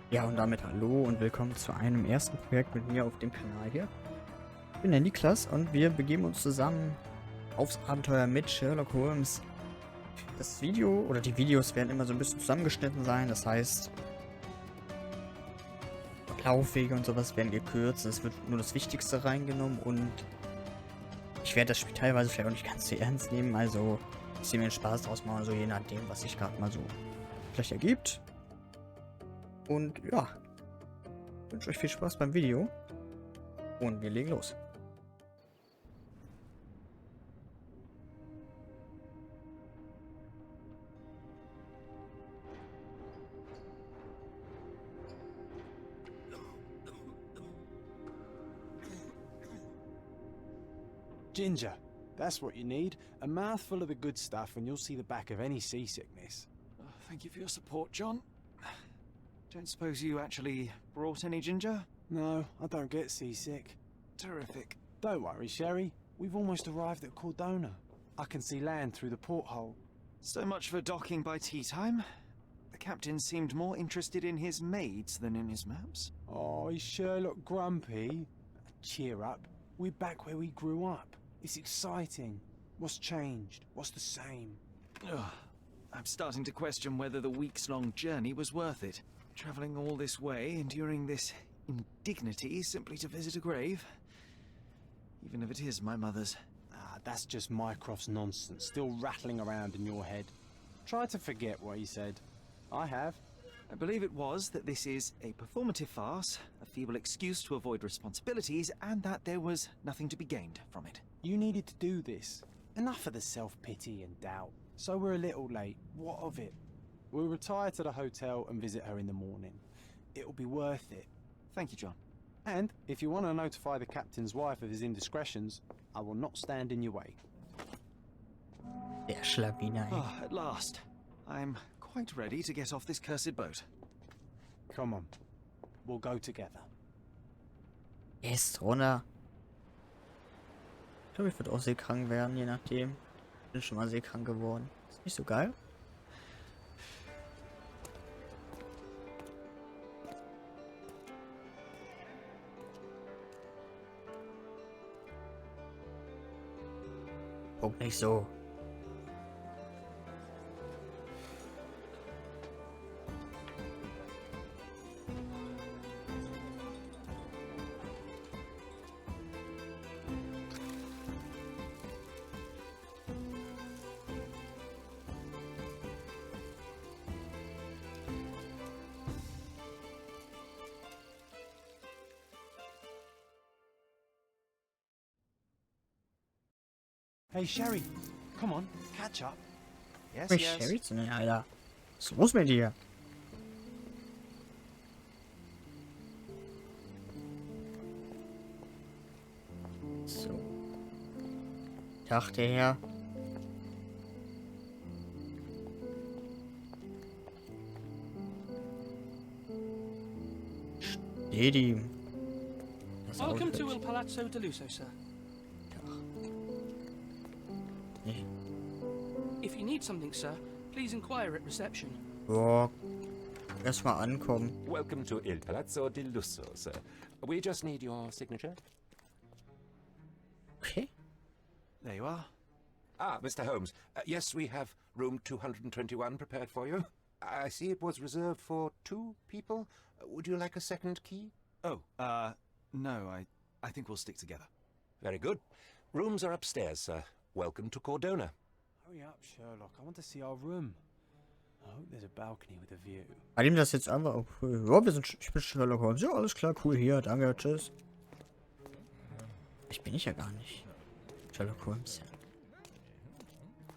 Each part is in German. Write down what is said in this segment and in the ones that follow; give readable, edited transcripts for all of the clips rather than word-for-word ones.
Ja, und damit hallo und willkommen zu einem ersten Projekt mit mir auf dem Kanal hier. Ich bin der Niklas und wir begeben uns zusammen aufs Abenteuer mit Sherlock Holmes. Das Video oder die Videos werden immer so ein bisschen zusammengeschnitten sein, das heißt, Laufwege und sowas werden gekürzt, es wird nur das Wichtigste reingenommen und ich werde das Spiel teilweise vielleicht auch nicht ganz so ernst nehmen, also ich sehe mir den Spaß draus machen, so je nachdem, was sich gerade mal so vielleicht ergibt. Und ja, ich wünsche euch viel Spaß beim Video und wir legen los. Ginger. That's what you need. A mouthful of the good stuff and you'll see the back of any seasickness. Thank you for your support, John. Don't suppose you actually brought any ginger? No, I don't get seasick. Terrific. Don't worry, Sherry. We've almost arrived at Cordona. I can see land through the porthole. So much for docking by tea time. The captain seemed more interested in his maids than in his maps. Oh, is Sherlock grumpy? Cheer up. We're back where we grew up. It's exciting. What's changed? What's the same? Ugh. I'm starting to question whether the weeks-long journey was worth it. Travelling all this way, enduring this indignity simply to visit a grave. Even if it is my mother's. Ah, that's just Mycroft's nonsense, still rattling around in your head. Try to forget what he said. I have. I believe it was that this is a performative farce, a feeble excuse to avoid responsibilities, and that there was nothing to be gained from it. You needed to do this. Enough of the self-pity and doubt. So we're a little late. What of it? We'll retire to the hotel and visit her in the morning. It'll be worth it. Thank you, John. And if you want to notify the captain's wife of his indiscretions, I will not stand in your way. Der Schlawiner, ey. Oh, at last. I'm quite ready to get off this cursed boat. Come on. We'll go together. Ist runter. Ich glaube, ich würde auch seekrank werden, je nachdem. Bin schon mal seekrank geworden. Ist nicht so geil. Guck nicht so. Hey, Sherry. Come on, catch up. Yes, Mich yes. Sherry zu nennen, Alter. Was ist los mit dir? So. Dachte her. Steht ihm. Das Welcome Outfit. to Il Palazzo de Lusso, sir. Nicht. If you need something, sir, please inquire at reception. Boah. Erstmal ankommen. Welcome to Il Palazzo di Lusso, sir. We just need your signature. Okay. There you are. Ah, Mr. Holmes. Yes, we have room 221 prepared for you. I see it was reserved for 2 people. Would you like a second key? Oh, no, I think we'll stick together. Very good. Rooms are upstairs, sir. Welcome to Cordona. Hurry up, Sherlock. I want to see our room. I hope there's a balcony with a view. Bei dem das jetzt einfach. Ja, ich bin Sherlock Holmes. Ja, alles klar, cool hier. Danke, tschüss. Ich bin ich ja gar nicht. Sherlock Holmes.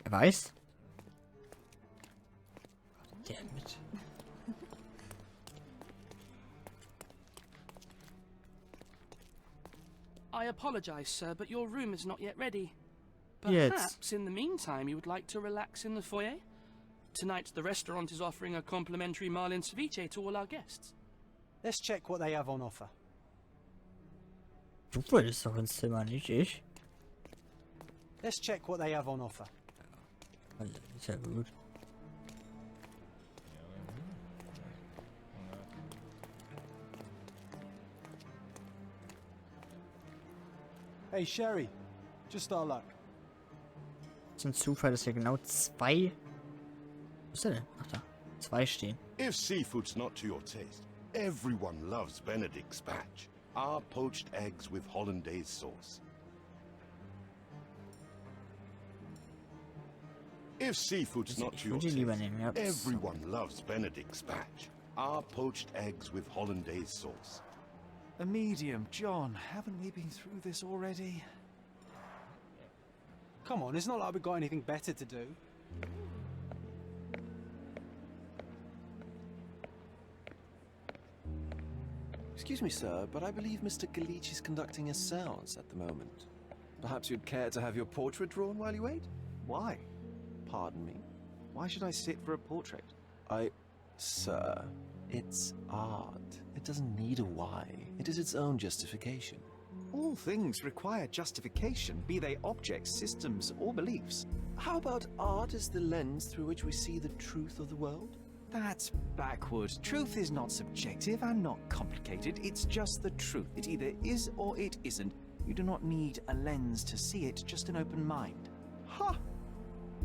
Er weiß. Der mit. I apologize, sir, but your room is not yet ready. Yes. Perhaps in the meantime you would like to relax in the foyer? Tonight the restaurant is offering a complimentary marlin ceviche to all our guests. Let's check what they have on offer. Du wolltest doch ins Zimmer, nicht ich. Let's check what they have on offer. Also, ist ja gut. Hey, Sherry. Just our luck. ist ein Zufall, dass hier genau 2... Was ist der denn? Ach da. 2 stehen. If seafood's not to your taste, everyone loves Benedict's batch. Our poached eggs with hollandaise sauce. If seafood's not Ich to your würde die lieber taste, nehmen, ja. everyone loves Benedict's batch. Our poached eggs with hollandaise sauce. A medium, John. Haven't we been through this already? Come on, it's not like we've got anything better to do. Excuse me, sir, but I believe Mr. Galich is conducting a séance at the moment. Perhaps you'd care to have your portrait drawn while you wait? Why? Pardon me? Why should I sit for a portrait? Sir, it's art. It doesn't need a why. It is its own justification. All things require justification, be they objects, systems, or beliefs. How about art as the lens through which we see the truth of the world? That's backward. Truth is not subjective and not complicated. It's just the truth. It either is or it isn't. You do not need a lens to see it, just an open mind. Ha!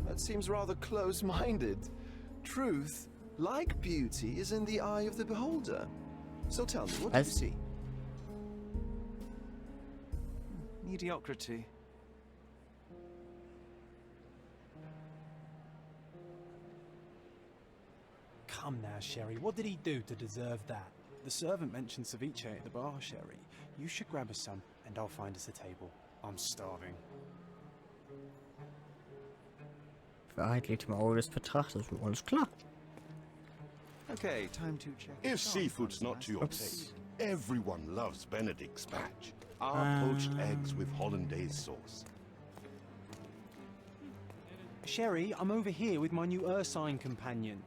That seems rather close-minded. Truth, like beauty, is in the eye of the beholder. So tell me, what do you see? Mediocrity. Come now, Sherry. What did he do to deserve that? The servant mentioned ceviche at the bar, Sherry. You should grab us some, and I'll find us a table. I'm starving. Wahrheit liegt im Auge des Betrachters. Alles klar. Okay, time to check. If seafood's not to your Oops. taste, everyone loves Benedict's batch. Our poached eggs with hollandaise sauce. Sherry, I'm over here with my new Ursine companion.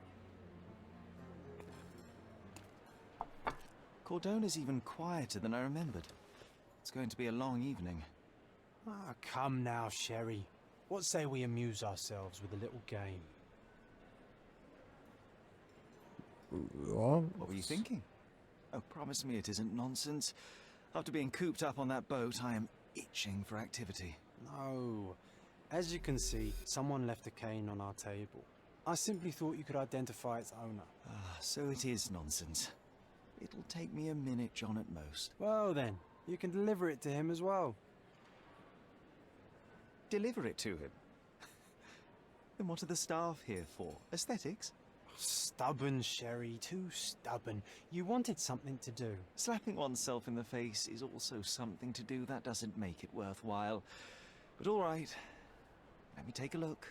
Cordona's even quieter than I remembered. It's going to be a long evening. Ah, come now, Sherry. What say we amuse ourselves with a little game? Ja. What were you thinking? Oh, promise me it isn't nonsense. After being cooped up on that boat, I am itching for activity. No. As you can see, someone left a cane on our table. I simply thought you could identify its owner. Ah, so it is nonsense. It'll take me a minute, John, at most. Well then, you can deliver it to him as well. Deliver it to him? Then what are the staff here for? Aesthetics? Stubborn, Sherry, too stubborn. You wanted something to do. Slapping oneself in the face is also something to do. That doesn't make it worthwhile. But all right, let me take a look.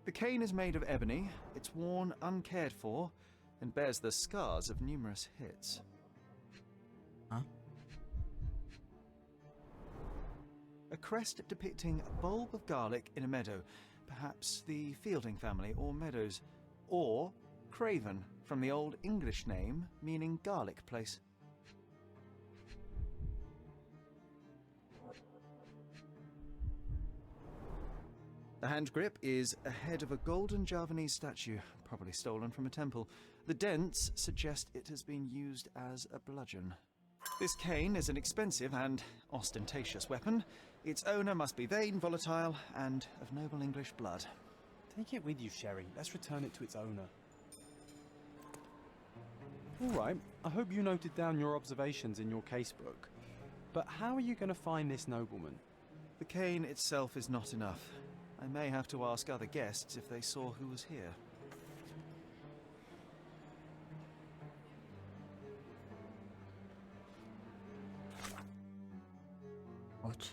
The cane is made of ebony, it's worn uncared for, and bears the scars of numerous hits. Huh? A crest depicting a bulb of garlic in a meadow, perhaps the Fielding family or Meadows, or Craven, from the Old English name meaning garlic place. The hand grip is a head of a golden Javanese statue, probably stolen from a temple. The dents suggest it has been used as a bludgeon. This cane is an expensive and ostentatious weapon. Its owner must be vain, volatile, and of noble English blood. Take it with you, Sherry. Let's return it to its owner. All right, I hope you noted down your observations in your casebook. But how are you going to find this nobleman? The cane itself is not enough. I may have to ask other guests if they saw who was here. What?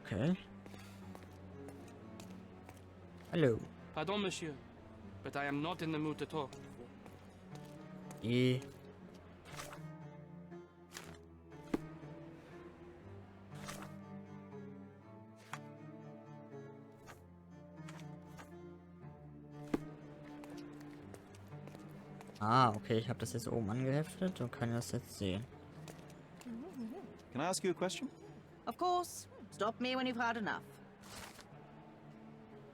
Okay. Hello. Pardon, monsieur, but I am not in the mood to talk. Eh. Ah, okay, ich habe das jetzt oben angeheftet und kann das jetzt sehen. Can I ask you a question? Of course. Stop me when you've had enough.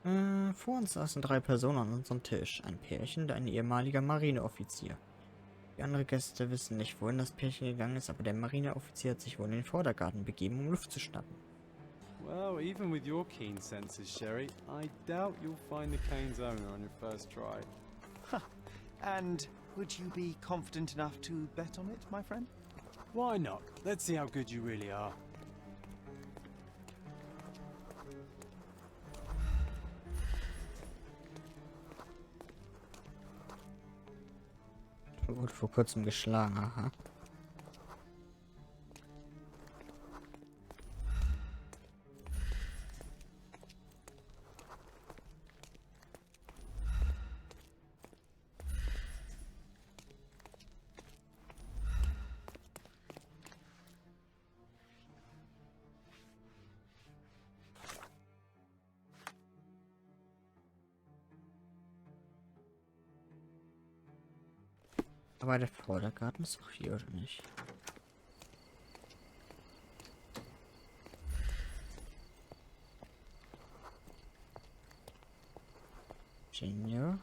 Vor uns saßen 3 Personen an unserem Tisch. Ein Pärchen und ein ehemaliger Marineoffizier. Die anderen Gäste wissen nicht, wohin das Pärchen gegangen ist, aber der Marineoffizier hat sich wohl in den Vordergarten begeben, um Luft zu schnappen. Well, even with your keen senses, Sherry, I doubt you'll find the cane's owner on your first try. And would you be confident enough to bet on it, my friend? Why not? Let's see how good you really are. Wurde vor kurzem geschlagen, aha. Aber der Vordergarten ist doch hier, oder nicht? Ingenieur.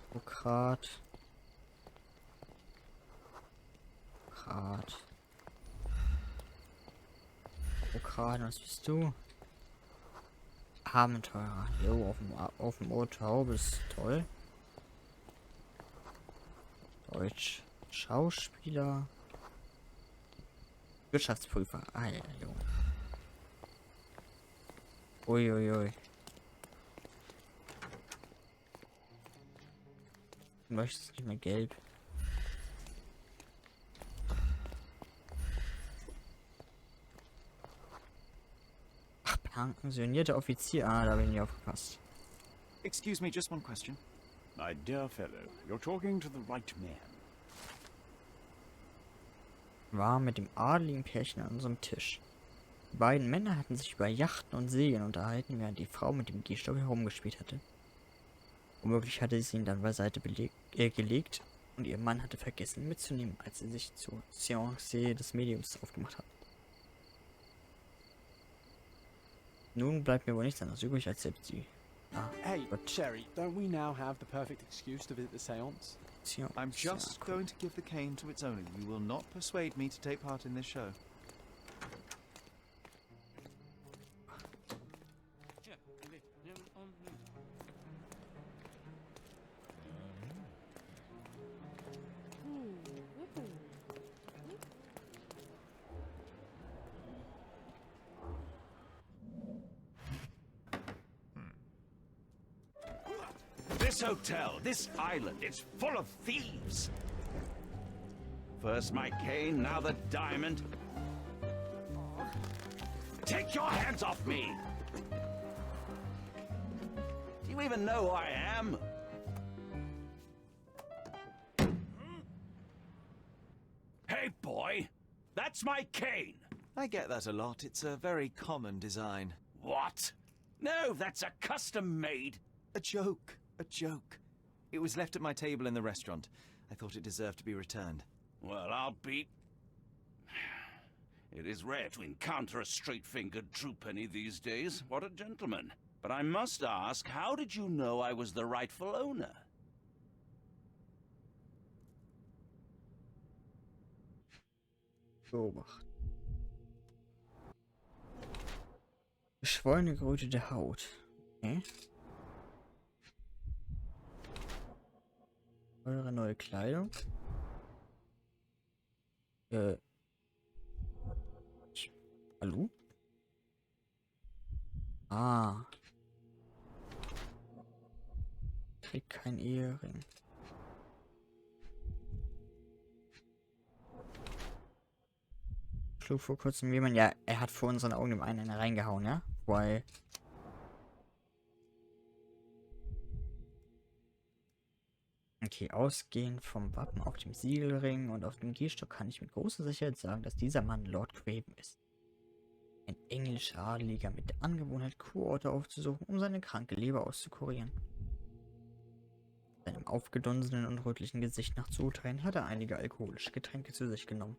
Bürokrat. Bürokrat, was bist du? Abenteurer. Jo, auf dem Auto ist toll. Deutsch. Schauspieler. Wirtschaftsprüfer. Ah ja, jo. Uiuiui. Du möchtest nicht mehr gelb. Ach, pensionierte Offizier. Ah, da habe ich nicht aufgepasst. Excuse me, just one question. My dear fellow, you're talking to the right man. War mit dem adligen Pärchen an unserem Tisch. Die beiden Männer hatten sich über Yachten und Segeln unterhalten, während die Frau mit dem Gehstock herumgespielt hatte. Womöglich hatte sie ihn dann beiseite gelegt und ihr Mann hatte vergessen ihn mitzunehmen, als sie sich zur Seance des Mediums aufgemacht hat. Nun bleibt mir wohl nichts anderes übrig, als selbst sie. Ah, Hey, Gott. Sherry, don't we now have the perfect excuse to visit the seance? I'm just going to give the cane to its owner. You will not persuade me to take part in this show. This hotel, this island, it's full of thieves. First my cane, now the diamond. Take your hands off me! Do you even know who I am? Hey, boy! That's my cane! I get that a lot. It's a very common design. What? No, that's a custom-made. A joke. A joke. It was left at my table in the restaurant. I thought it deserved to be returned. Well, I'll be... It is rare to encounter a straight-fingered true penny these days. What a gentleman. But I must ask, how did you know I was the rightful owner? Beobachten. Geschwollene gerötete Haut. Okay. Eure neue Kleidung. Hallo? Ah. Kriegt kein Ehering. Schlug vor kurzem jemand. Ja, er hat vor unseren Augen dem einen reingehauen, ja? Weil. Okay, ausgehend vom Wappen auf dem Siegelring und auf dem Gehstock kann ich mit großer Sicherheit sagen, dass dieser Mann Lord Craven ist. Ein englischer Adeliger mit der Angewohnheit, Kurorte aufzusuchen, um seine kranke Leber auszukurieren. Seinem aufgedunsenen und rötlichen Gesicht nach zu urteilen, hat er einige alkoholische Getränke zu sich genommen.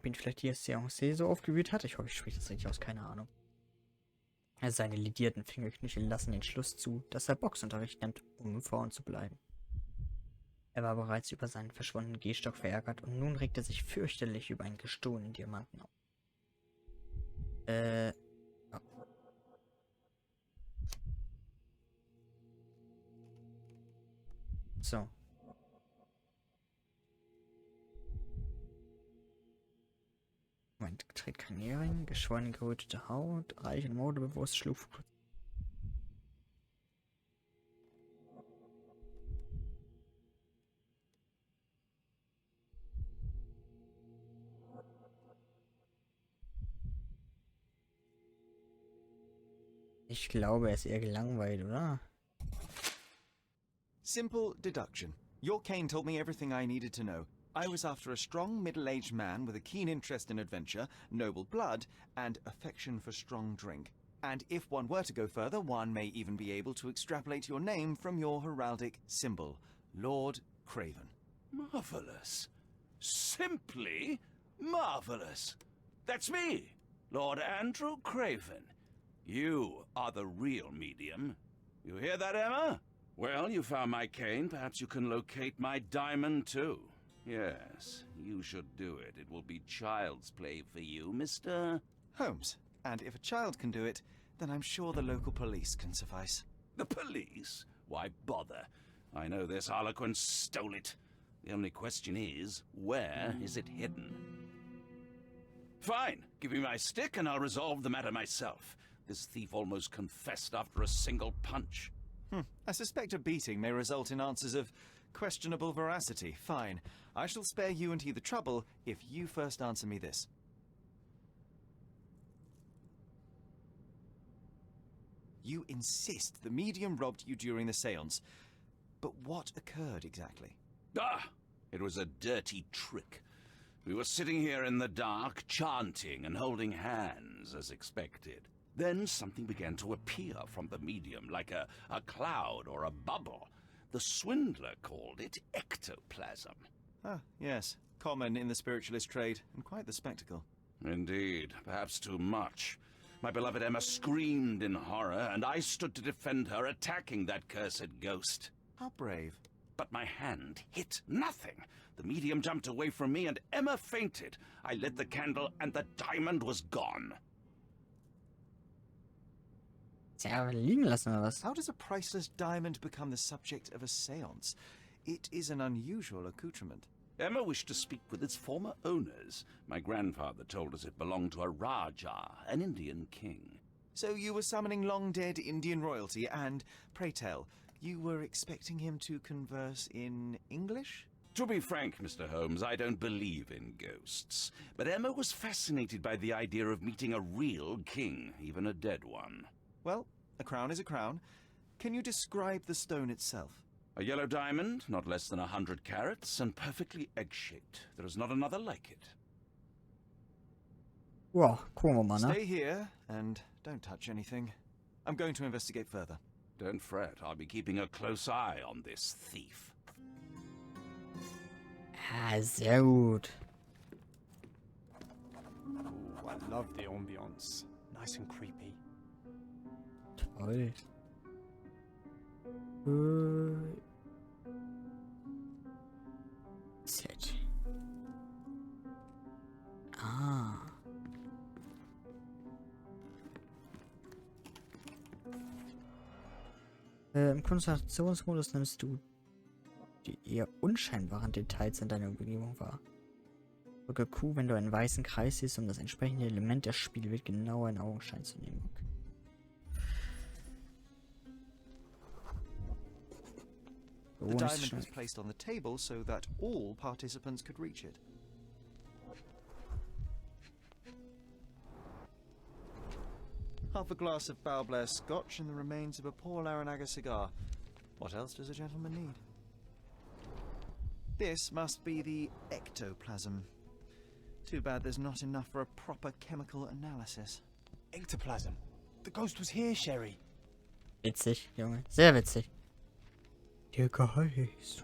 ob ihn vielleicht die Seance so aufgewühlt hat. Ich hoffe, ich spreche das richtig aus, keine Ahnung. Seine lidierten Fingerknöchel lassen den Schluss zu, dass er Boxunterricht nimmt, um im Vorhang zu bleiben. Er war bereits über seinen verschwundenen Gehstock verärgert und nun regt er sich fürchterlich über einen gestohlenen Diamanten auf. Oh. So. Moment, trägt kein Ehering, geschwollen gerötete Haut, reich und modebewusst, schlug vor kurzem. Ich glaube, er ist eher gelangweilt, oder? Simple deduction. Your cane told me everything I needed to know. I was after a strong, middle-aged man with a keen interest in adventure, noble blood, and affection for strong drink. And if one were to go further, one may even be able to extrapolate your name from your heraldic symbol, Lord Craven. Marvelous. Simply marvelous. That's me, Lord Andrew Craven. You are the real medium. You hear that, Emma? Well, you found my cane. Perhaps you can locate my diamond, too. Yes, you should do it. It will be child's play for you, Mr. Holmes. And if a child can do it, then I'm sure the local police can suffice. The police? Why bother? I know this harlequin stole it. The only question is, where is it hidden? Fine. Give me my stick and I'll resolve the matter myself. This thief almost confessed after a single punch. I suspect a beating may result in answers of questionable veracity. Fine. I shall spare you and he the trouble if you first answer me this. You insist the medium robbed you during the seance. But what occurred exactly? Ah! It was a dirty trick. We were sitting here in the dark, chanting and holding hands, as expected. Then something began to appear from the medium, like a cloud or a bubble. The swindler called it ectoplasm. Ah, yes. Common in the spiritualist trade, and quite the spectacle. Indeed, perhaps too much. My beloved Emma screamed in horror, and I stood to defend her, attacking that cursed ghost. How brave. But my hand hit nothing. The medium jumped away from me, and Emma fainted. I lit the candle, and the diamond was gone. Tja, liegen lassen oder was? How does a priceless diamond become the subject of a seance? It is an unusual accoutrement. Emma wished to speak with its former owners. My grandfather told us it belonged to a Rajah, an Indian king. So you were summoning long-dead Indian royalty, and, pray tell, you were expecting him to converse in English? To be frank, Mr. Holmes, I don't believe in ghosts. But Emma was fascinated by the idea of meeting a real king, even a dead one. Well, a crown is a crown. Can you describe the stone itself? A yellow diamond, not less than 100 carats, and perfectly egg-shaped. There is not another like it. Wow, gucken wir mal, ne? Stay here, and don't touch anything. I'm going to investigate further. Don't fret, I'll be keeping a close eye on this thief. Ah, sehr gut. Ooh, I love the ambience. Nice and creepy. Toll. Z. Ah. Im Konzentrationsmodus nimmst du die eher unscheinbaren Details in deiner Umgebung wahr. Drücke Q, wenn du einen weißen Kreis siehst, um das entsprechende Element der Spielwelt genauer in Augenschein zu nehmen. Okay. The diamond was placed on the table so that all participants could reach it. Half a glass of Balblair scotch and the remains of a Paul Aranaga cigar. What else does a gentleman need? This must be the ectoplasm. Too bad there's not enough for a proper chemical analysis. Ectoplasm. The ghost was here, Sherry. Witzig, Junge. Sehr witzig. Der Geist.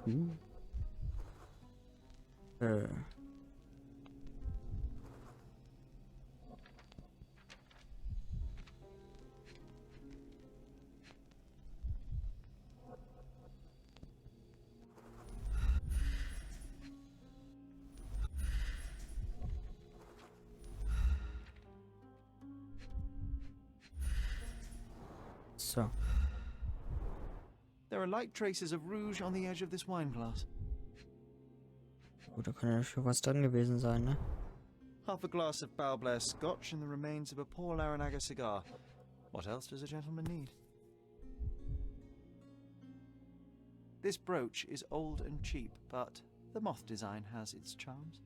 There are light traces of rouge on the edge of this wine glass. Gut, da kann ja schon was drin gewesen sein, ne? Half a glass of Balblair Scotch and the remains of a Paul Aranaga cigar. What else does a gentleman need? This brooch is old and cheap, but the moth design has its charms.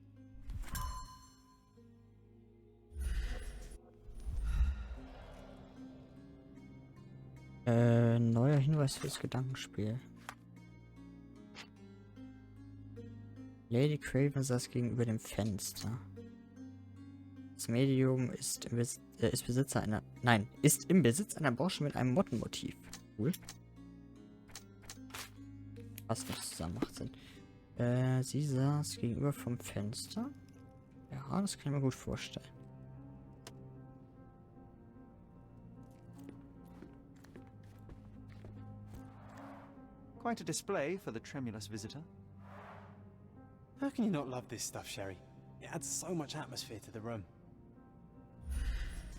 Neuer Hinweis fürs Gedankenspiel. Lady Craven saß gegenüber dem Fenster. Das Medium ist im Besitz einer Brosche mit einem Mottenmotiv. Cool. Was nicht zusammen macht Sinn. Sie saß gegenüber vom Fenster. Ja, das kann ich mir gut vorstellen. Quite a display for the tremulous visitor. How can you not love this stuff, Sherry? It adds so much atmosphere to the room.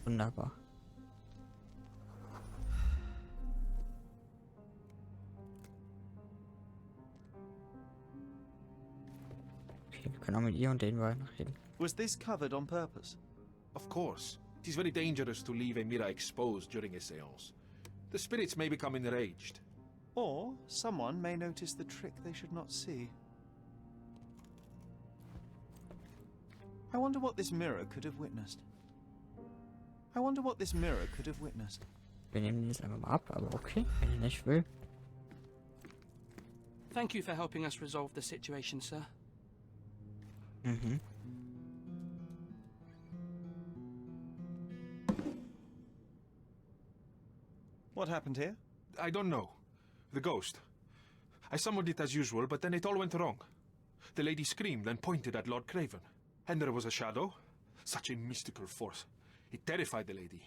Wunderbar. Okay, wir können auch mit ihr und den beiden reden. Was this covered on purpose? Of course. It is very dangerous to leave a mirror exposed during a séance. The spirits may become enraged. Or someone may notice the trick they should not see. I wonder what this mirror could have witnessed. Wir nehmen den jetzt einfach mal ab, aber okay, wenn er nicht will. Thank you for helping us resolve the situation, sir. Mhm. What happened here? I don't know. The ghost. I summoned it as usual, but then it all went wrong. The lady screamed and pointed at Lord Craven. And there was a shadow. Such a mystical force. It terrified the lady.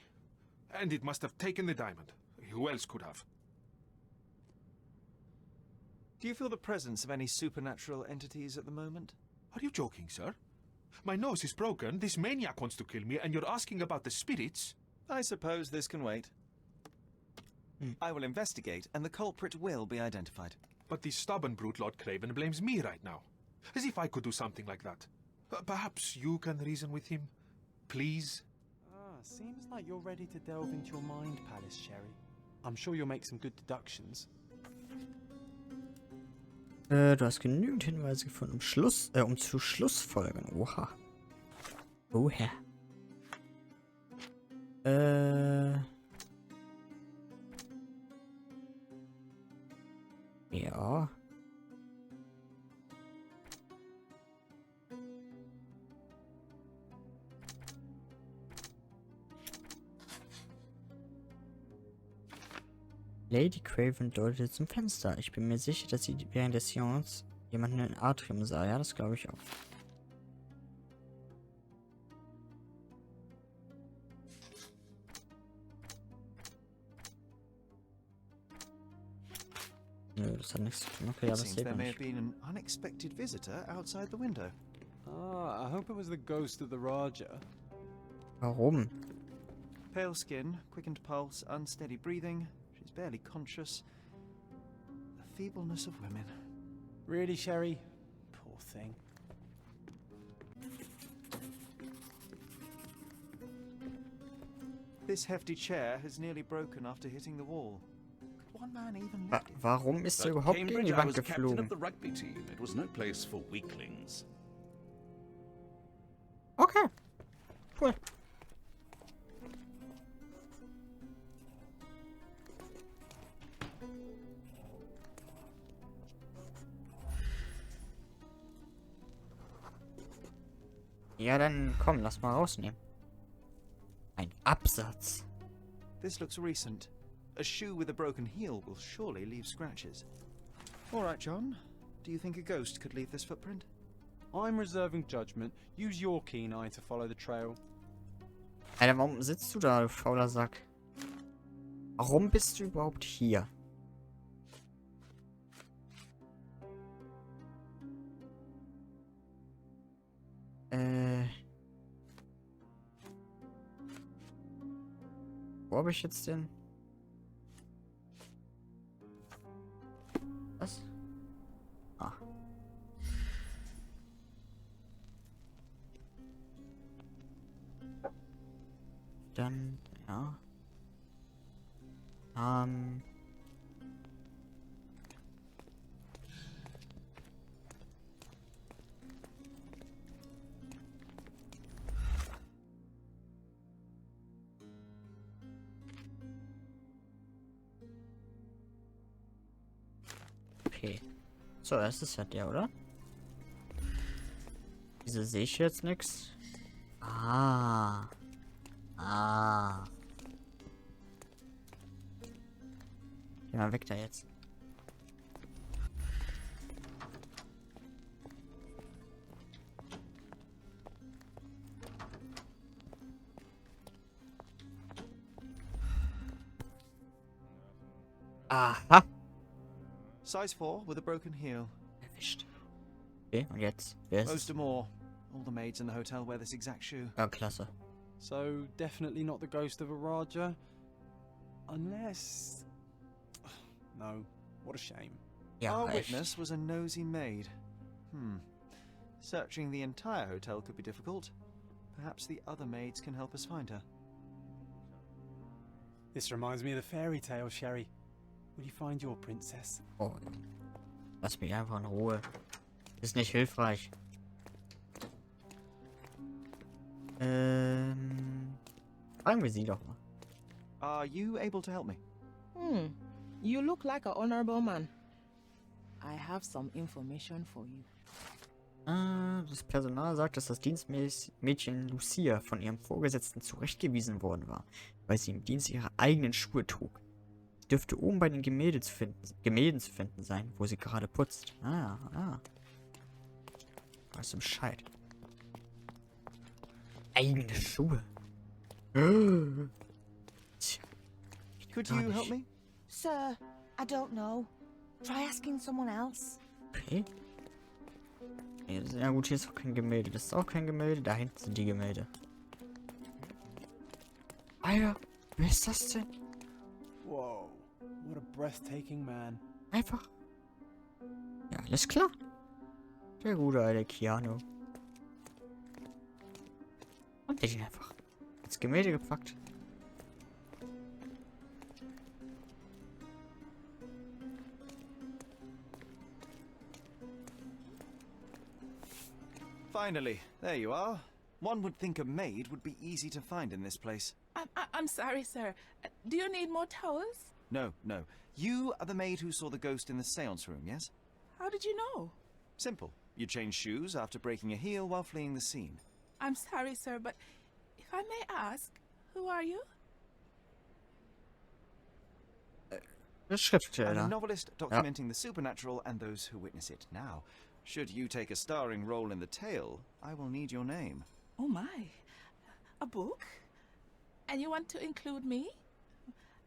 And it must have taken the diamond. Who else could have? Do you feel the presence of any supernatural entities at the moment? Are you joking, sir? My nose is broken, this maniac wants to kill me, and you're asking about the spirits? I suppose this can wait. I will investigate, and the culprit will be identified. But this stubborn brute Lord Craven blames me right now. As if I could do something like that. Perhaps you can reason with him? Please? Seems like you're ready to delve into your mind palace, Sherry. I'm sure you'll make some good deductions. Du hast genügend Hinweise gefunden, um zu Schlussfolgern. Oha. Oha. Ja. Lady Craven deutete zum Fenster. Ich bin mir sicher, dass sie während der Seance jemanden in Atrium sah. Ja, das glaube ich auch. Nö, das hat nichts zu tun. Okay, aber das There sieht man may have nicht. been an unexpected visitor outside the window. I hope it was the ghost of the Raja. Warum? Pale skin, quickened pulse, unsteady breathing. She's barely conscious. The feebleness of women. Really, Sherry? Poor thing. This hefty chair has nearly broken after hitting the wall. Could one man even lift it? Warum ist er At überhaupt gegen Cambridge, die I Wand was captain of geflogen? the rugby team. It was no place for weaklings. Okay. Cool. Ja, dann komm, lass mal rausnehmen. Ein Absatz. This looks recent. A shoe with a broken heel will surely leave scratches. All right, John. Do you think a ghost could leave this footprint? I'm reserving judgment. Use your keen eye to follow the trail. Alter, warum sitzt du da, du fauler Sack? Warum bist du überhaupt hier? Wo habe ich jetzt den? Dann, ja. Okay. So, das ist ja der, oder? Wieso sehe ich jetzt nichts? Ah. Ah. Geh mal weg da jetzt. Aha. Size 4 with a broken heel. Erwischt. Okay, und jetzt? Wer ist Most es? or more. All the maids in the hotel wear this exact shoe. Ja, klasse. So, definitely not the ghost of a Raja? Unless... No, what a shame. Ja, Our echt. witness was a nosy maid. Searching the entire hotel could be difficult. Perhaps the other maids can help us find her. This reminds me of the fairy tale, Sherry. Will you find your princess? Oh. Lass mich einfach in Ruhe. Ist nicht hilfreich. Fragen wir sie doch mal. Are you able to help me? You look like an honorable man. I have some information for you. Das Personal sagt, dass das Dienstmädchen Lucia von ihrem Vorgesetzten zurechtgewiesen worden war, weil sie im Dienst ihre eigenen Schuhe trug. Sie dürfte oben bei den Gemälden zu finden sein, wo sie gerade putzt. Weißt du Bescheid? Eigene Schuhe. Could you help me? Sir, I don't know. Try asking someone else. Okay. Ja gut, hier ist auch kein Gemälde. Das ist auch kein Gemälde. Da hinten sind die Gemälde. Alter, wer ist das denn? Whoa, what a breathtaking man. Einfach. Ja, alles klar. Der gute alte Keanu. Und ich ihn einfach ins Gemälde gepackt. Finally, there you are. One would think a maid would be easy to find in this place. I'm sorry, sir. Do you need more towels? No, no. You are the maid who saw the ghost in the seance room, yes? How did you know? Simple. You changed shoes after breaking a heel while fleeing the scene. I'm sorry, sir, but if I may ask, who are you? Das Schriftsteller. I'm a novelist documenting the supernatural and those who witness it. Now, should you take a starring role in the tale, I will need your name. Oh my. A book? And you want to include me?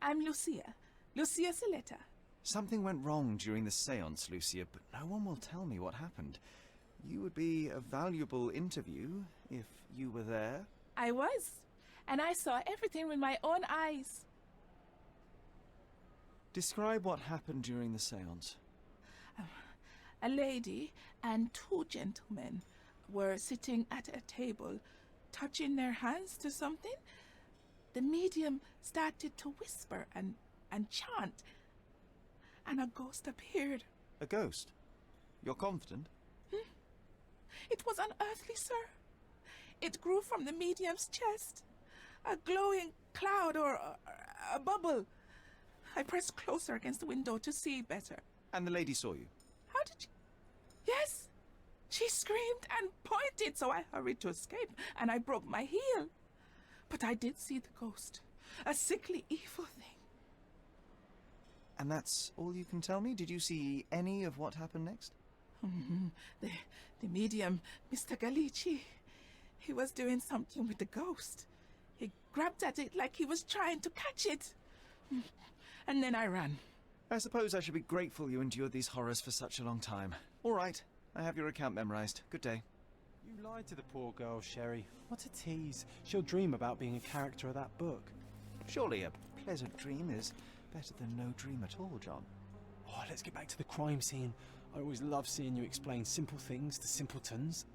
I'm Lucia. Lucia Saletta. Something went wrong during the seance, Lucia, but no one will tell me what happened. You would be a valuable interview if you were there. I was. And I saw everything with my own eyes. Describe what happened during the seance. A lady and two gentlemen were sitting at a table, touching their hands to something. The medium started to whisper and chant, and a ghost appeared. A ghost? You're confident? It was unearthly, sir. It grew from the medium's chest. A glowing cloud or a bubble. I pressed closer against the window to see better. And the lady saw you? How did you... Yes! She screamed and pointed, so I hurried to escape, and I broke my heel. But I did see the ghost. A sickly, evil thing. And that's all you can tell me? Did you see any of what happened next? The medium, Mr. Galici, he was doing something with the ghost. He grabbed at it like he was trying to catch it. And then I ran. I suppose I should be grateful you endured these horrors for such a long time. All right, I have your account memorized. Good day. You lied to the poor girl, Sherry. What a tease. She'll dream about being a character of that book. Surely a pleasant dream is better than no dream at all, John. Oh, let's get back to the crime scene. I always love seeing you explain simple things to simpletons.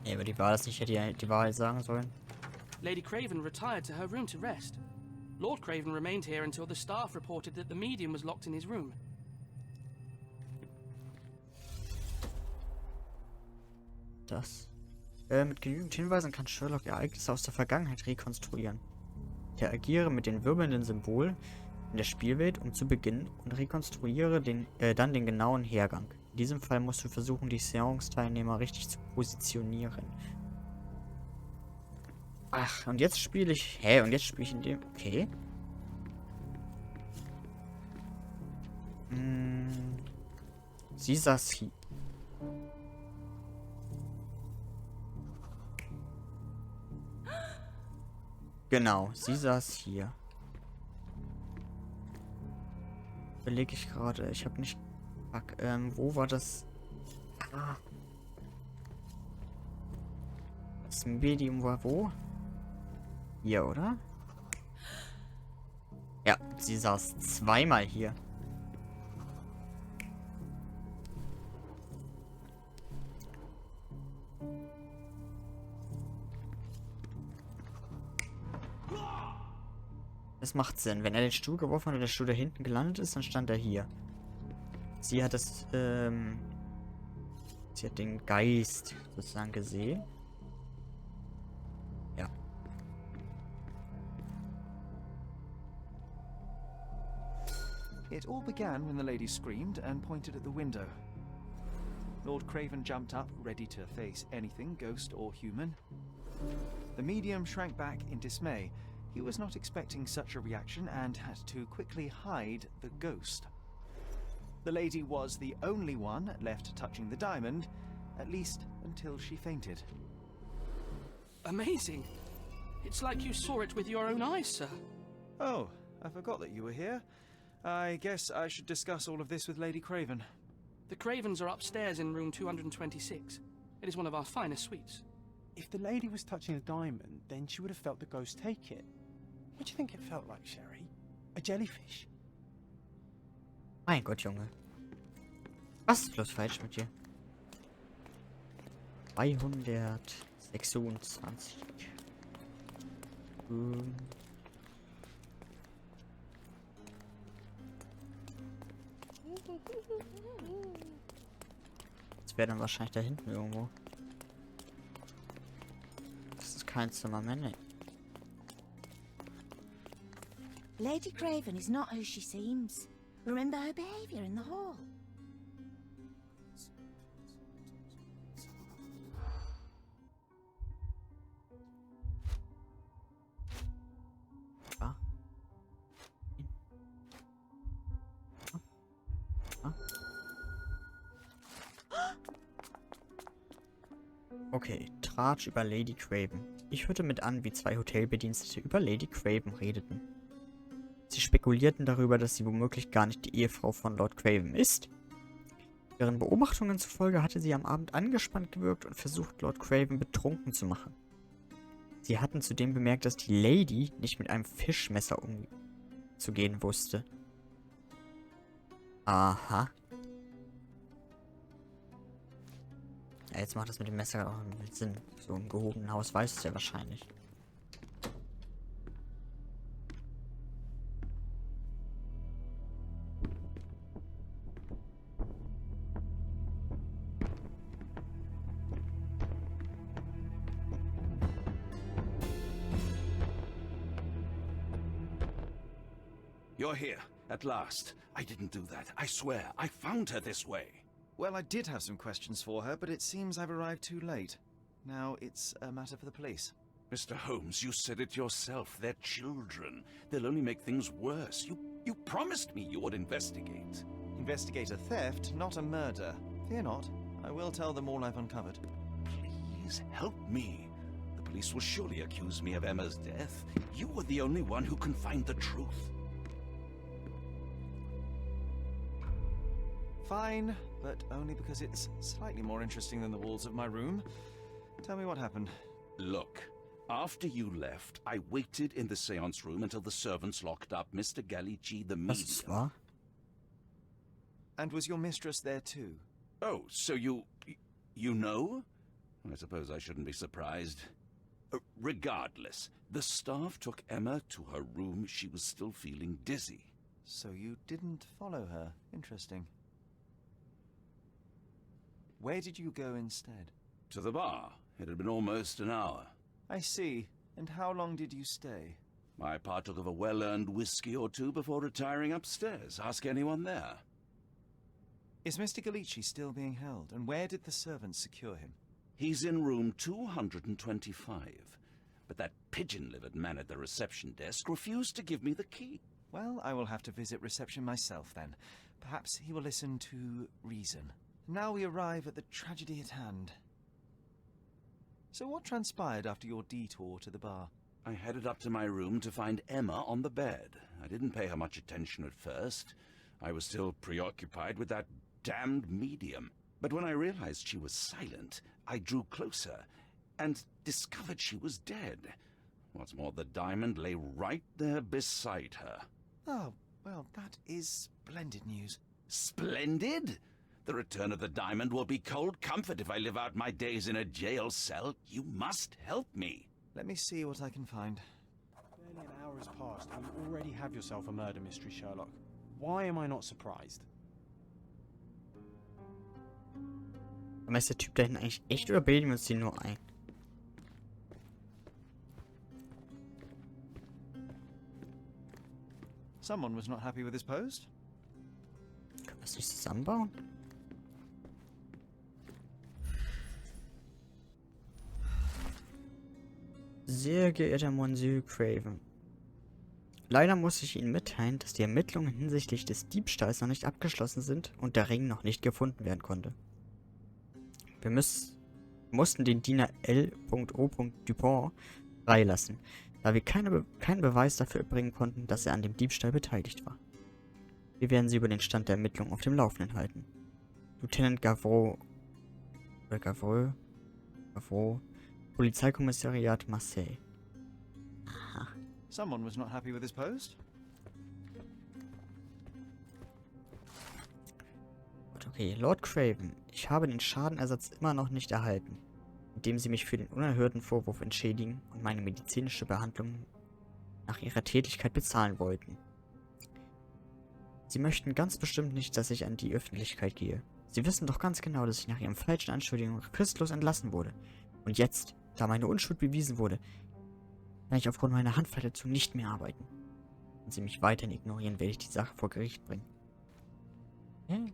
Nee, aber die war das nicht, hätte die Wahrheit sagen sollen. Lady Craven retired to her room to rest. Lord Craven remained here until the staff reported that the medium was locked in his room. Das. Mit genügend Hinweisen kann Sherlock Ereignisse aus der Vergangenheit rekonstruieren. Interagiere mit den wirbelnden Symbolen in der Spielwelt, um zu beginnen, und rekonstruiere dann den genauen Hergang. In diesem Fall musst du versuchen, die Seance-Teilnehmer richtig zu positionieren. Ach, und jetzt spiele ich... Hä? Und jetzt spiele ich in dem... Okay. Sie saß hier. Genau, sie saß hier. Überlege ich gerade. Ich habe nicht... Fuck, wo war das? Ah. Das Medium war wo? Hier, oder? Ja, sie saß zweimal hier. Das macht Sinn. Wenn er den Stuhl geworfen hat und der Stuhl da hinten gelandet ist, dann stand er hier. Sie hat das, sie hat den Geist sozusagen gesehen. Ja. It all began when the lady screamed and pointed at the window. Lord Craven jumped up, ready to face anything, ghost or human. The medium shrank back in dismay. He was not expecting such a reaction and had to quickly hide the ghost. The lady was the only one left touching the diamond, at least until she fainted. Amazing. It's like you saw it with your own eyes, sir. Oh, I forgot that you were here. I guess I should discuss all of this with Lady Craven. The Cravens are upstairs in room 226. It is one of our finest suites. If the lady was touching a diamond, then she would have felt the ghost take it. What do you think it felt like, Sherry? A jellyfish? Mein Gott, Junge. Was ist bloß falsch mit dir? 226. Das wäre dann wahrscheinlich da hinten irgendwo. Das ist kein Zimmer mehr, ne? Lady Craven is not who she seems. Remember her behavior in the hall. Ah. Ah. Okay, Tratsch über Lady Craven. Ich hörte mit an, wie zwei Hotelbedienstete über Lady Craven redeten. Sie spekulierten darüber, dass sie womöglich gar nicht die Ehefrau von Lord Craven ist. Ihren Beobachtungen zufolge hatte sie am Abend angespannt gewirkt und versucht, Lord Craven betrunken zu machen. Sie hatten zudem bemerkt, dass die Lady nicht mit einem Fischmesser umzugehen wusste. Aha. Ja, jetzt macht das mit dem Messer auch Sinn. So im gehobenen Haus weiß es ja wahrscheinlich. You're here, at last. I didn't do that. I swear. I found her this way. Well, I did have some questions for her, but it seems I've arrived too late. Now it's a matter for the police. Mr. Holmes, you said it yourself. They're children. They'll only make things worse. You promised me you would investigate. Investigate a theft, not a murder. Fear not. I will tell them all I've uncovered. Please, help me. The police will surely accuse me of Emma's death. You were the only one who can find the truth. Fine, but only because it's slightly more interesting than the walls of my room. Tell me what happened. Look, after you left, I waited in the seance room until the servants locked up Mr. Gallici, the medium. And was your mistress there too? Oh, so you know? I suppose I shouldn't be surprised. Regardless, the staff took Emma to her room. She was still feeling dizzy. So you didn't follow her. Interesting. Where did you go instead? To the bar. It had been almost an hour. I see. And how long did you stay? I partook of a well-earned whiskey or two before retiring upstairs. Ask anyone there. Is Mr. Galici still being held? And where did the servants secure him? He's in room 225. But that pigeon-livered man at the reception desk refused to give me the key. Well, I will have to visit reception myself then. Perhaps he will listen to reason. Now we arrive at the tragedy at hand. So what transpired after your detour to the bar? I headed up to my room to find Emma on the bed. I didn't pay her much attention at first. I was still preoccupied with that damned medium. But when I realized she was silent, I drew closer and discovered she was dead. What's more, the diamond lay right there beside her. Oh, well, that is splendid news. Splendid? The return of the diamond will be cold comfort if I live out my days in a jail cell. You must help me. Let me see what I can find. Barely an hour has passed and you already have yourself a murder mystery, Sherlock. Why am I not surprised? Aber ist der Typ da hinten eigentlich echt oder bilden wir uns den nur ein? Someone was not happy with his post. Können wir das nicht zusammenbauen? Sehr geehrter Monsieur Craven. Leider muss ich Ihnen mitteilen, dass die Ermittlungen hinsichtlich des Diebstahls noch nicht abgeschlossen sind und der Ring noch nicht gefunden werden konnte. Wir mussten den Diener L.O. Dupont freilassen, da wir keinen Beweis dafür erbringen konnten, dass er an dem Diebstahl beteiligt war. Wir werden Sie über den Stand der Ermittlungen auf dem Laufenden halten. Lieutenant Gavreau, Polizeikommissariat Marseille. Aha. Someone was not happy with his post. Okay, Lord Craven, ich habe den Schadenersatz immer noch nicht erhalten, indem Sie mich für den unerhörten Vorwurf entschädigen und meine medizinische Behandlung nach Ihrer Tätigkeit bezahlen wollten. Sie möchten ganz bestimmt nicht, dass ich an die Öffentlichkeit gehe. Sie wissen doch ganz genau, dass ich nach Ihren falschen Anschuldigungen fristlos entlassen wurde. Und jetzt, da meine Unschuld bewiesen wurde, kann ich aufgrund meiner Handverletzung nicht mehr arbeiten. Wenn Sie mich weiterhin ignorieren, werde ich die Sache vor Gericht bringen. Hm?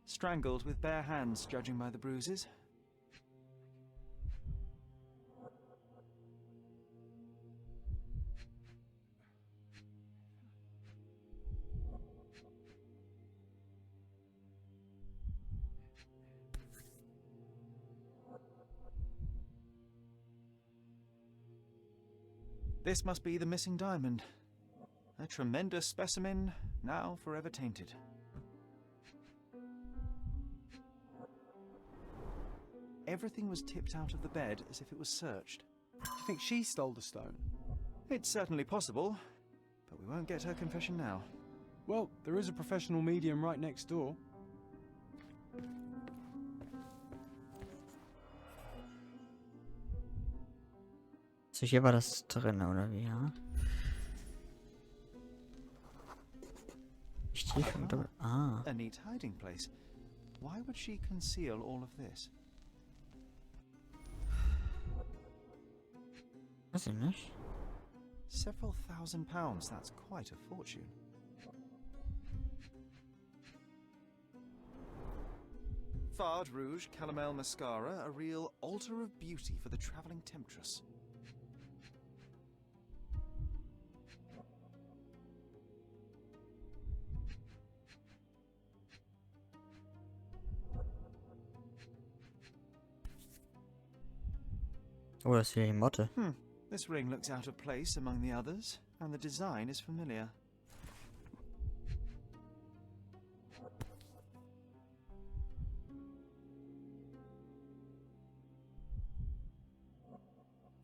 Strangled with bare hands, judging by the bruises. This must be the missing diamond. A tremendous specimen, now forever tainted. Everything was tipped out of the bed as if it was searched. Do you think she stole the stone? It's certainly possible, but we won't get her confession now. Well, there is a professional medium right next door. So, hier war das drin, oder wie, ja? Ich tief im Doppel... Ah. A neat hiding place. Why would she conceal all of this? Weiß ich nicht. Several £1,000s, that's quite a fortune. Fard Rouge Calomel Mascara, a real altar of beauty for the travelling temptress. Oh, das ist wieder die Motte. This ring looks out of place among the others, and the design is familiar.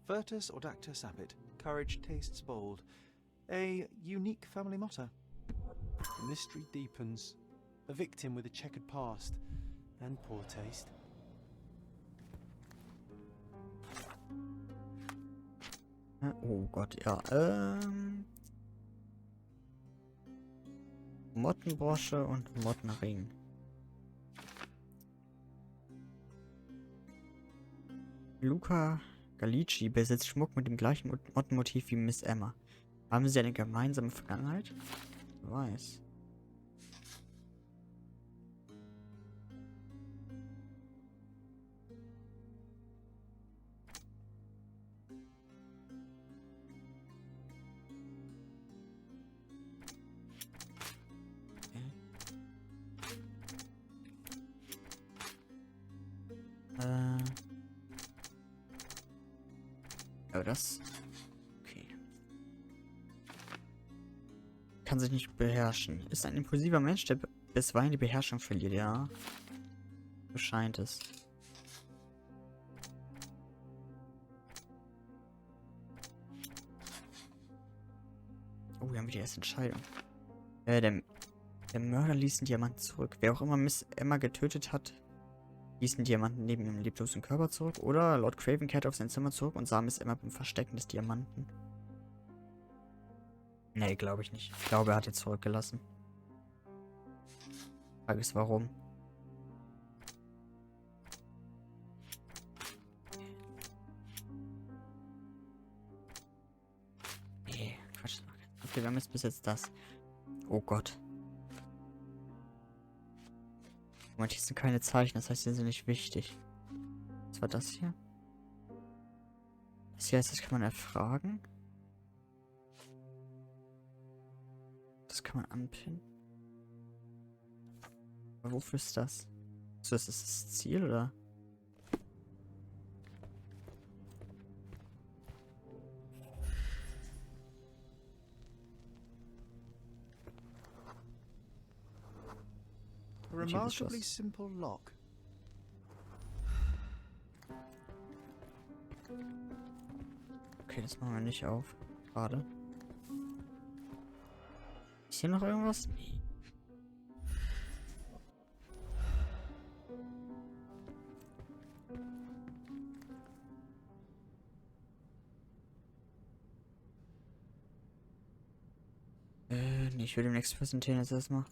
Virtus audacta sapit. Courage tastes bold. A unique family motto. The mystery deepens. A victim with a checkered past and poor taste. Oh Gott, ja. Mottenbrosche und Mottenring. Luca Galici besitzt Schmuck mit dem gleichen Mottenmotiv wie Miss Emma. Haben sie eine gemeinsame Vergangenheit? Wer weiß. Aber das... Okay. Kann sich nicht beherrschen. Ist ein impulsiver Mensch, der bisweilen die Beherrschung verliert, ja. So scheint es. Oh, hier haben wir die erste Entscheidung. Der Mörder ließ den Diamanten zurück. Wer auch immer Miss Emma getötet hat, ließ den Diamanten neben ihrem leblosen Körper zurück. Oder Lord Craven kehrte auf sein Zimmer zurück und sah Miss Emma beim Verstecken des Diamanten. Nee, glaube ich nicht. Ich glaube, er hat ihn zurückgelassen. Frage ist, warum? Nee, Quatsch. Okay, wir haben jetzt bis jetzt das. Oh Gott. Moment, hier sind keine Zeichen, das heißt, die sind nicht wichtig. Was war das hier? Das hier heißt, das kann man erfragen. Das kann man anpinnen. Aber wofür ist das? So, ist das das Ziel, oder? A remarkably simple lock. Okay, das machen wir nicht auf. Gerade. Ist hier noch irgendwas? Nee. Nee, ich will dem nächsten präsentieren jetzt erstmal.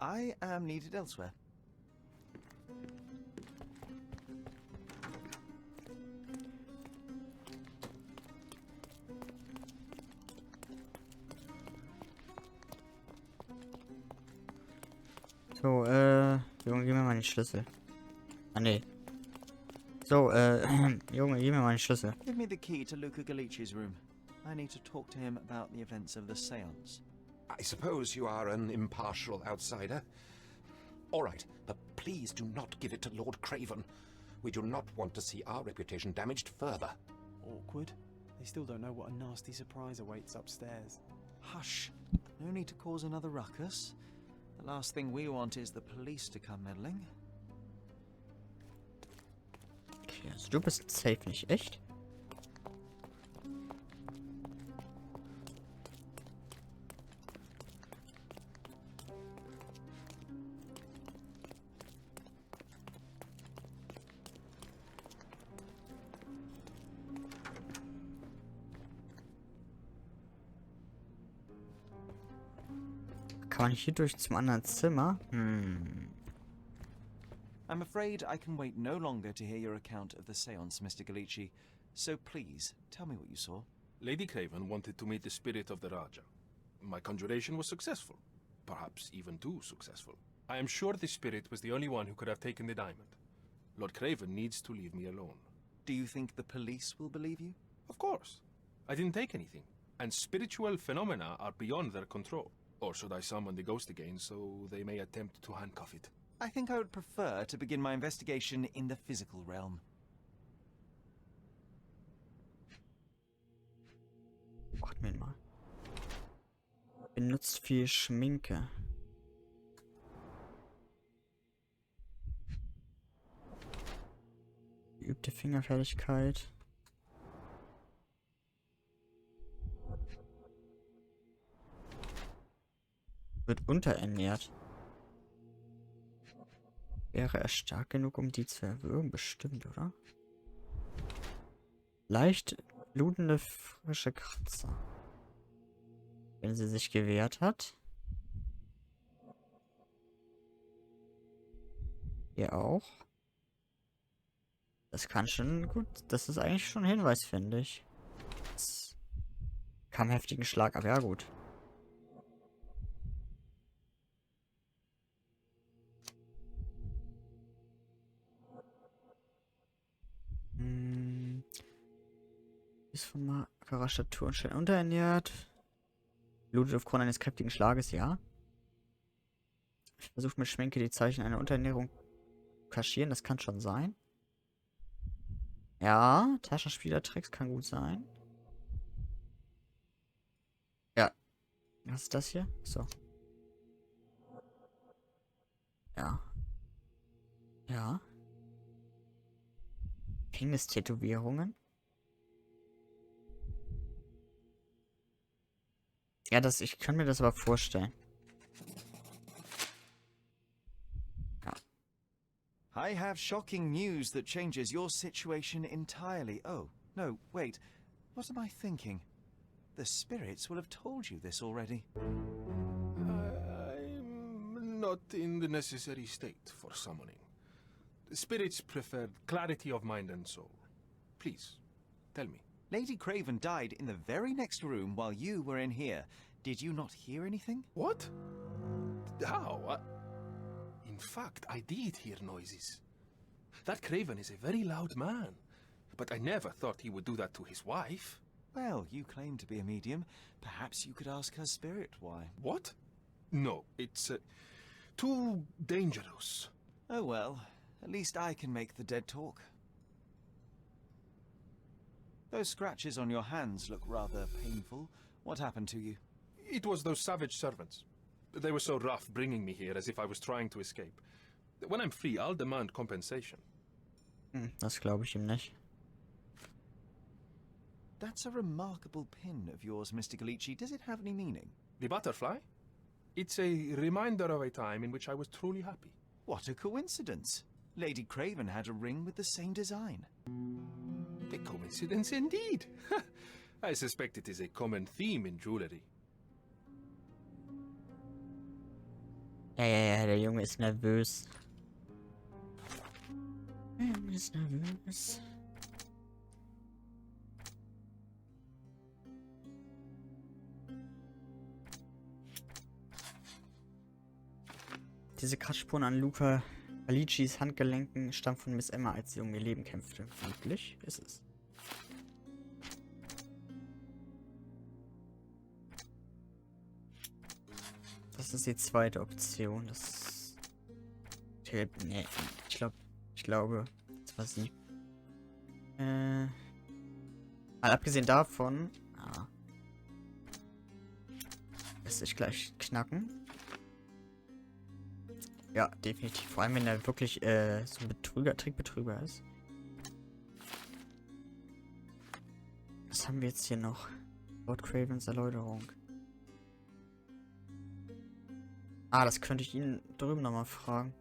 I am needed elsewhere. So, Junge, gib mir mal den Schlüssel. Ah, nee. So, Junge, gib mir mal den Schlüssel. Give me the key to Luca Galici's room. I need to talk to him about the events of the seance. I suppose you are an impartial outsider. All right, but please do not give it to Lord Craven. We do not want to see our reputation damaged further. Awkward. They still don't know what a nasty surprise awaits upstairs. Hush. No need to cause another ruckus. The last thing we want is the police to come meddling. Okay, also du bist safe nicht, echt? Kann man hier durch zum anderen Zimmer? I'm afraid I can wait no longer to hear your account of the seance, Mr. Galici. So please, tell me what you saw. Lady Craven wanted to meet the spirit of the Raja. My conjuration was successful. Perhaps even too successful. I am sure the spirit was the only one who could have taken the diamond. Lord Craven needs to leave me alone. Do you think the police will believe you? Of course. I didn't take anything. And spiritual phenomena are beyond their control. Or should I summon the ghost again so they may attempt to handcuff it? I think I would prefer to begin my investigation in the physical realm. Warten wir mal. Benutzt viel Schminke. Geübte Fingerfertigkeit. Wird unterernährt. Wäre er stark genug, um die zu erwürgen? Bestimmt, oder? Leicht blutende frische Kratzer. Wenn sie sich gewehrt hat. Ihr auch. Das kann schon gut. Das ist eigentlich schon ein Hinweis, finde ich. Das kam heftigen Schlag, aber ja gut. Ist von magerer Statur und schnell unterernährt. Blutet aufgrund eines kräftigen Schlages, ja. Versucht mit Schminke die Zeichen einer Unterernährung kaschieren, das kann schon sein. Ja, Taschenspielertricks kann gut sein. Ja. Was ist das hier? So. Ja. Ja. Penistätowierungen. Ja, ich kann mir das aber vorstellen. Ja. I have shocking news that changes your situation entirely. Oh, no, wait. What am I thinking? The spirits will have told you this already. I'm not in the necessary state for summoning. The spirits prefer clarity of mind and soul. Please, tell me. Lady Craven died in the very next room while you were in here. Did you not hear anything? What? How? In fact, I did hear noises. That Craven is a very loud man. But I never thought he would do that to his wife. Well, you claim to be a medium. Perhaps you could ask her spirit why. What? No, it's too dangerous. Oh well, at least I can make the dead talk. Those scratches on your hands look rather painful. What happened to you? It was those savage servants. They were so rough bringing me here as if I was trying to escape. When I'm free, I'll demand compensation. Das glaube ich ihm nicht. That's a remarkable pin of yours, Mr. Galici. Does it have any meaning? The butterfly? It's a reminder of a time in which I was truly happy. What a coincidence. Lady Craven had a ring with the same design. A coincidence indeed. I suspect it is a common theme in jewelry. Ja, der Junge ist nervös. Der Junge ist nervös. Diese Kratzspuren an Luca Alicis Handgelenken stammen von Miss Emma, als sie um ihr Leben kämpfte. Wirklich ist es. Das ist die zweite Option. Das. Nee, ich glaube, das war sie. Mal abgesehen davon. Lässt sich gleich knacken. Ja, definitiv. Vor allem, wenn er wirklich so ein Trickbetrüger ist. Was haben wir jetzt hier noch? Lord Cravens Erläuterung. Das könnte ich ihn drüben nochmal fragen.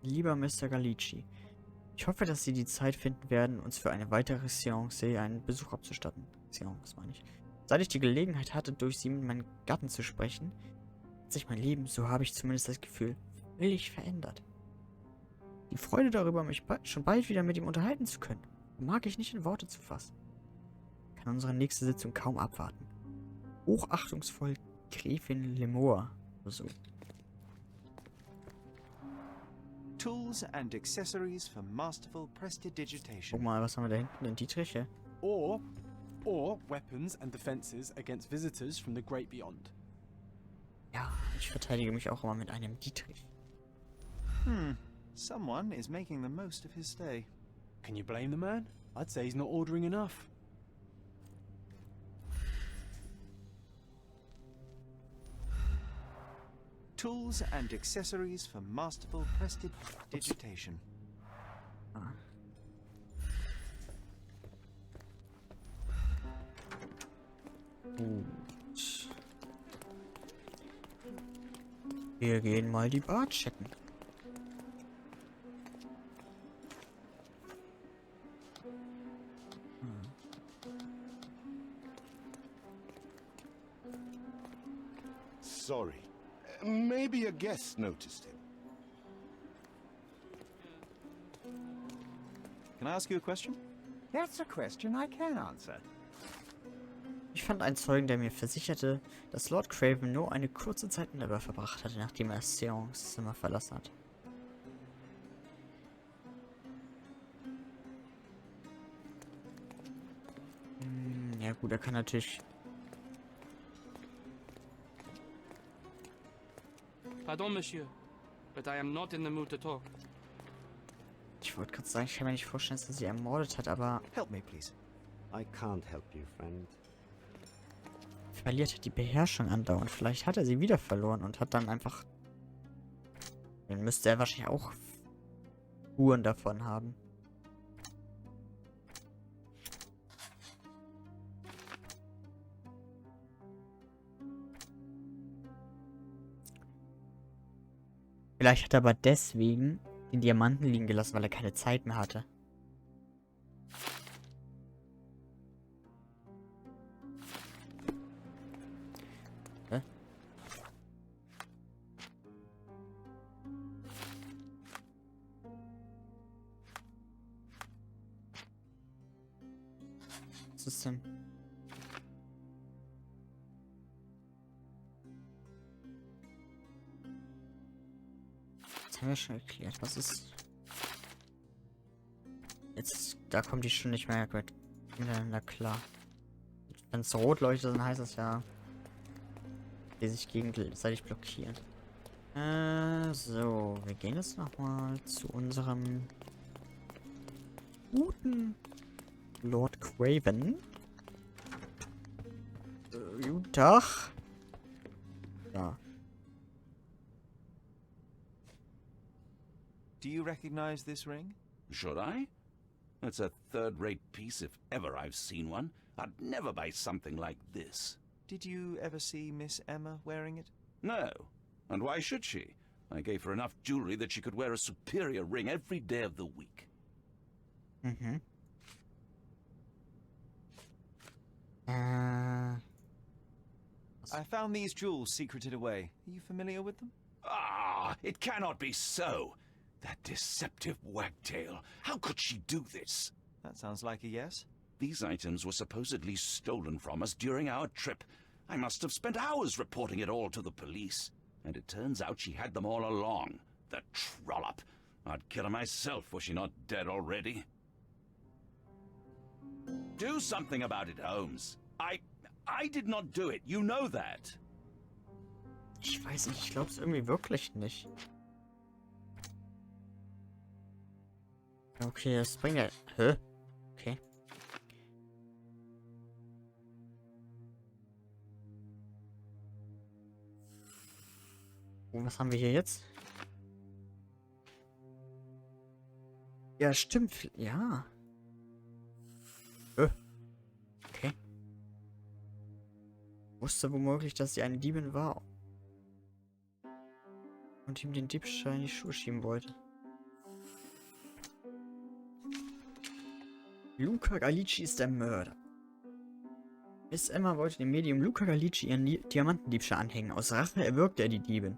Lieber Mr. Galici, ich hoffe, dass Sie die Zeit finden werden, uns für eine weitere Seance einen Besuch abzustatten. Seance, meine ich. Seit ich die Gelegenheit hatte, durch Sie mit meinem Gatten zu sprechen, hat sich mein Leben, so habe ich zumindest das Gefühl, völlig verändert. Die Freude darüber, mich schon bald wieder mit ihm unterhalten zu können, mag ich nicht in Worte zu fassen. Ich kann unsere nächste Sitzung kaum abwarten. Hochachtungsvoll Gräfin Lemore. So. Tools and accessories for masterful prestidigitation. Guck mal, was haben wir da hinten? Den Dietrich, ja? Or weapons and defenses against visitors from the great beyond. Ja, ich verteidige mich auch immer mit einem Dietrich. Someone is making the most of his stay. Can you blame the man? I'd say he's not ordering enough. Tools and accessories for masterful prestidigitation. Gut. Wir gehen mal die Bar checken. Sorry. Maybe a guest noticed him. Can I ask you a question? That's a question I can answer. Ich fand einen Zeugen, der mir versicherte, dass Lord Craven nur eine kurze Zeit in der Bar verbracht hatte, nachdem er das Seance-Zimmer verlassen hat. Ja gut, er kann natürlich... Pardon, Monsieur, but I am not in the mood to talk. Ich wollte gerade sagen, ich kann mir nicht vorstellen, dass er sie ermordet hat, aber... Help me, please. I can't help you, friend. Verliert er die Beherrschung andauernd. Vielleicht hat er sie wieder verloren und hat dann einfach... Dann müsste er wahrscheinlich auch Spuren davon haben. Vielleicht hat er aber deswegen den Diamanten liegen gelassen, weil er keine Zeit mehr hatte. Hä? Was ist denn? Haben wir schon geklärt. Was ist... Jetzt, da kommt die schon nicht mehr miteinander klar. Wenn es rot leuchtet, dann heißt das ja, die sich gegenseitig blockieren. So, wir gehen jetzt nochmal zu unserem guten Lord Craven. Guten Tag. Ja. Do you recognize this ring? Should I? It's a third-rate piece if ever I've seen one. I'd never buy something like this. Did you ever see Miss Emma wearing it? No. And why should she? I gave her enough jewelry that she could wear a superior ring every day of the week. Mhm. I found these jewels secreted away. Are you familiar with them? Ah, it cannot be so. That deceptive wagtail. How could she do this? That sounds like a yes. These items were supposedly stolen from us during our trip. I must have spent hours reporting it all to the police. And it turns out she had them all along. The trollop. I'd kill her myself, was she not dead already? Do something about it, Holmes. I did not do it. You know that. Ich weiß nicht, ich glaube es irgendwie wirklich nicht. Okay, das bringt ja... Hä? Okay. Und was haben wir hier jetzt? Ja, stimmt. Ja. Okay. Wusste womöglich, dass sie eine Diebin war. Und ihm den Diebstahl in die Schuhe schieben wollte. Luca Galici ist der Mörder. Miss Emma wollte dem Medium Luca Galici ihren Diamantendiebstahl anhängen. Aus Rache erwürgte er die Diebin.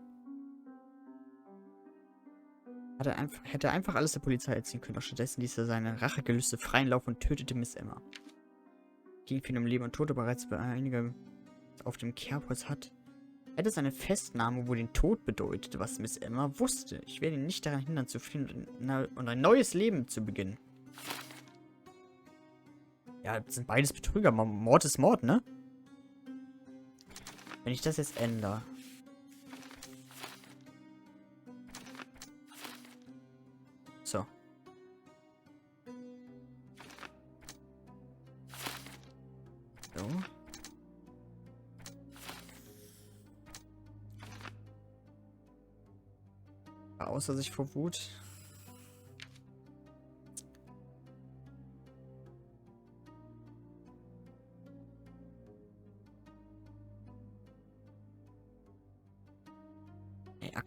Hätte einfach alles der Polizei erzählen können, doch stattdessen ließ er seine Rachegelüste freien Lauf und tötete Miss Emma. Ging für ihn um Leben und Tod, bereits bei einiger auf dem Kerbholz hat. Hätte seine Festnahme wohl den Tod bedeutet, was Miss Emma wusste. Ich werde ihn nicht daran hindern, zu fliehen und ein neues Leben zu beginnen. Ja, das sind beides Betrüger. Mord ist Mord, ne? Wenn ich das jetzt ändere. So. So. Außer sich vor Wut.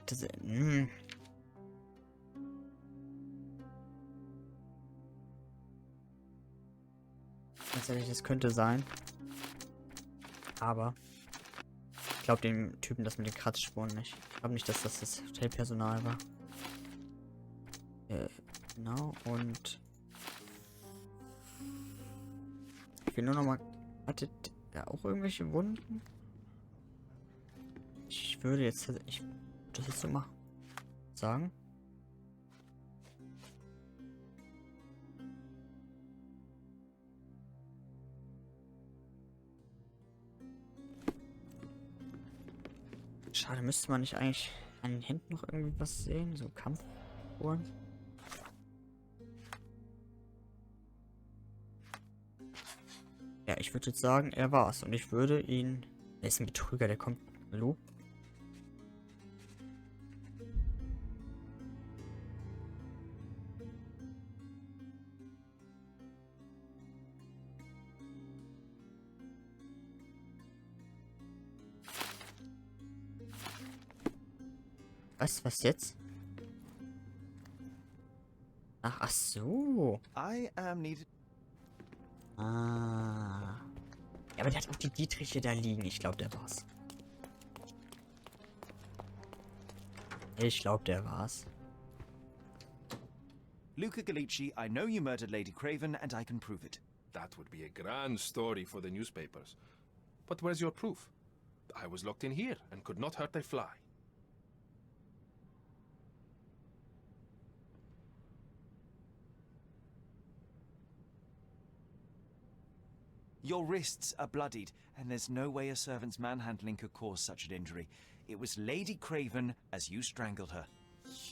Das, Tatsächlich, das könnte sein. Aber ich glaube dem Typen das mit den Kratzspuren nicht. Ich glaube nicht, dass das Hotelpersonal war. Genau, und ich will nur noch mal... Hattet er auch irgendwelche Wunden? Ich würde jetzt... das jetzt so mal sagen. Schade, müsste man nicht eigentlich an den Händen noch irgendwie was sehen? So Kampfuhren? Ja, ich würde jetzt sagen, er war's. Und ich würde ihn... Er ist ein Betrüger, der kommt... Hallo? Was jetzt? Ach so. I am needed. Ah. Ja, aber der hat auch die Dietriche da liegen. Ich glaube, der war's. Ich glaube, der war's. Luca Galici, I know you murdered Lady Craven and I can prove it. That would be a grand story for the newspapers. But where's your proof? I was locked in here and could not hurt a fly. Your wrists are bloodied, and there's no way a servant's manhandling could cause such an injury. It was Lady Craven as you strangled her.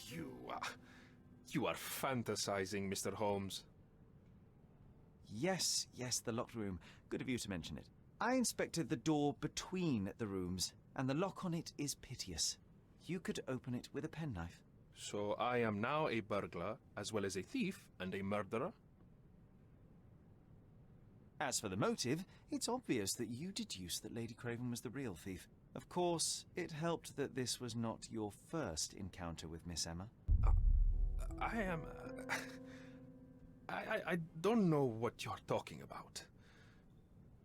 You are fantasizing, Mr. Holmes. Yes, the locked room. Good of you to mention it. I inspected the door between the rooms, and the lock on it is piteous. You could open it with a penknife. So I am now a burglar, as well as a thief and a murderer? As for the motive, it's obvious that you deduced that Lady Craven was the real thief. Of course, it helped that this was not your first encounter with Miss Emma. I don't know what you're talking about.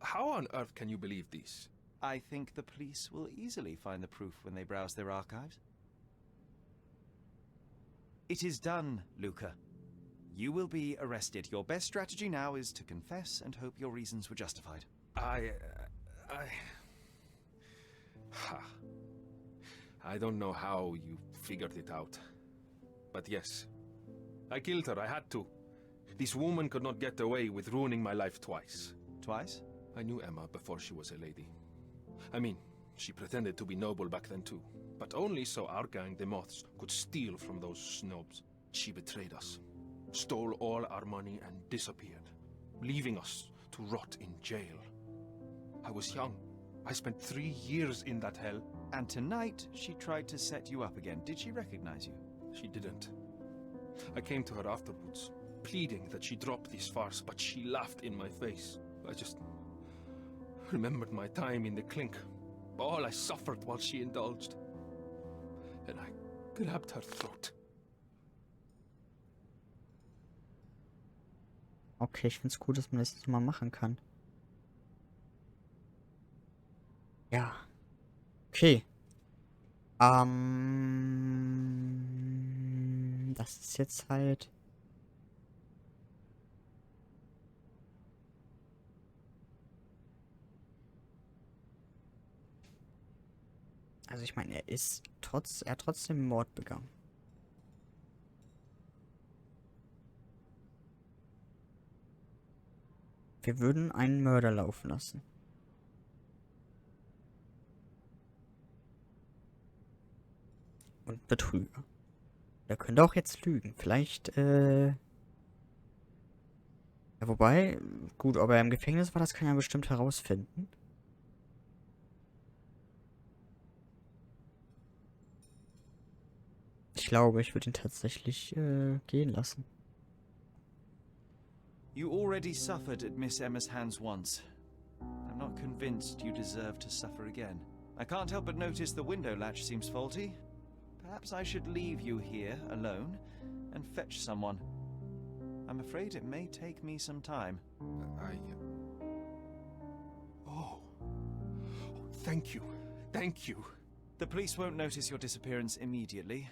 How on earth can you believe this? I think the police will easily find the proof when they browse their archives. It is done, Luca. You will be arrested. Your best strategy now is to confess and hope your reasons were justified. I don't know how you figured it out. But yes, I killed her. I had to. This woman could not get away with ruining my life twice. Twice? I knew Emma before she was a lady. I mean, she pretended to be noble back then too. But only so our gang, the Moths, could steal from those snobs. She betrayed us. Stole all our money and disappeared, leaving us to rot in jail. I was young. I spent 3 years in that hell. And tonight, she tried to set you up again. Did she recognize you? She didn't. I came to her afterwards, pleading that she drop this farce, but she laughed in my face. I just remembered my time in the clink, all I suffered while she indulged. And I grabbed her throat. Okay, ich find's gut, dass man das jetzt mal machen kann. Ja. Okay. Das ist jetzt halt... Also ich meine, er hat trotzdem Mord begangen. Wir würden einen Mörder laufen lassen. Und Betrüger. Der könnte auch jetzt lügen. Vielleicht, ja, wobei, gut, ob er im Gefängnis war, das kann er bestimmt herausfinden. Ich glaube, ich würde ihn tatsächlich gehen lassen. You already suffered at Miss Emma's hands once. I'm not convinced you deserve to suffer again. I can't help but notice the window latch seems faulty. Perhaps I should leave you here alone and fetch someone. I'm afraid it may take me some time. Oh, thank you. Thank you. The police won't notice your disappearance immediately.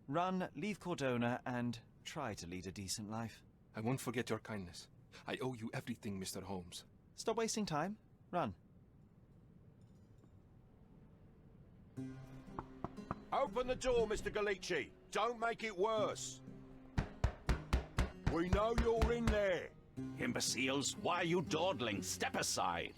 Run, leave Cordona, and try to lead a decent life. I won't forget your kindness. I owe you everything, Mr. Holmes. Stop wasting time. Run. Open the door, Mr. Galici. Don't make it worse. We know you're in there. Imbeciles, why are you dawdling? Step aside.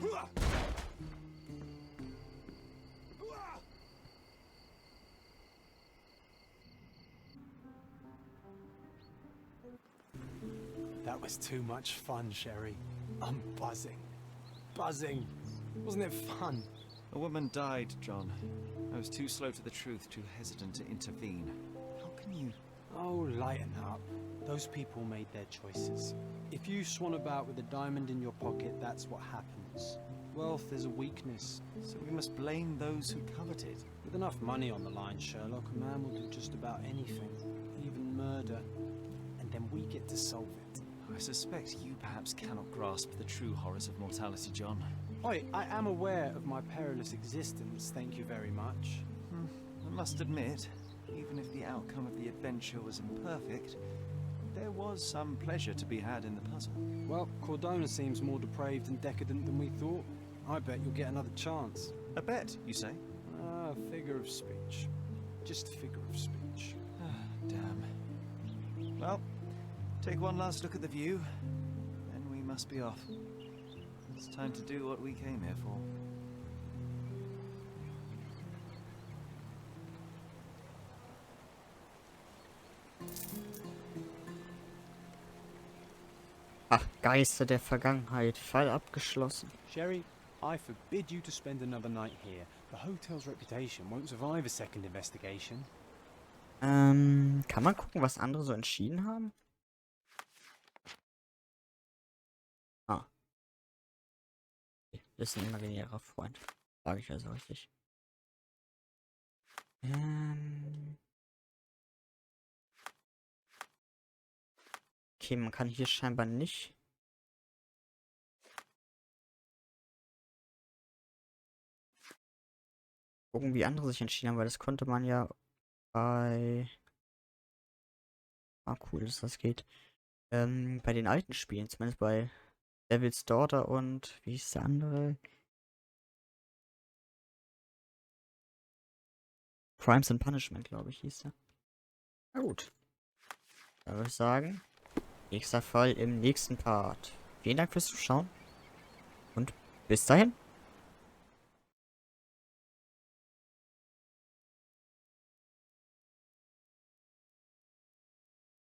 That was too much fun, Sherry. I'm buzzing. Buzzing. Wasn't it fun? A woman died, John. I was too slow to the truth, too hesitant to intervene. How can you... Oh, lighten up. Those people made their choices. If you swan about with a diamond in your pocket, that's what happens. Wealth is a weakness. So we must blame those who covet it. With enough money on the line, Sherlock, a man will do just about anything. Even murder. And then we get to solve it. I suspect you perhaps cannot grasp the true horrors of mortality, John. Oi, I am aware of my perilous existence, thank you very much. I must admit, even if the outcome of the adventure was imperfect, there was some pleasure to be had in the puzzle. Well, Cordona seems more depraved and decadent than we thought. I bet you'll get another chance. A bet, you say? Ah, figure of speech. Just figure of speech. Damn. Well, take one last look at the view, then we must be off. It's time to do what we came here for. Ach, Geister der Vergangenheit. Fall abgeschlossen. Sherry, I forbid you to spend another night here. The hotel's reputation won't survive a second investigation. Kann man gucken, was andere so entschieden haben? Ah. Das ist ein imaginärer Freund. Sage ich also richtig. Okay, man kann hier scheinbar nicht. Gucken, wie andere sich entschieden haben, weil das konnte man ja bei... Ah, cool, dass das geht. Bei den alten Spielen, zumindest bei Devil's Daughter und... Wie hieß der andere? Crimes and Punishment, glaube ich, hieß der. Na gut. Da würde ich sagen, nächster Fall im nächsten Part. Vielen Dank fürs Zuschauen und bis dahin.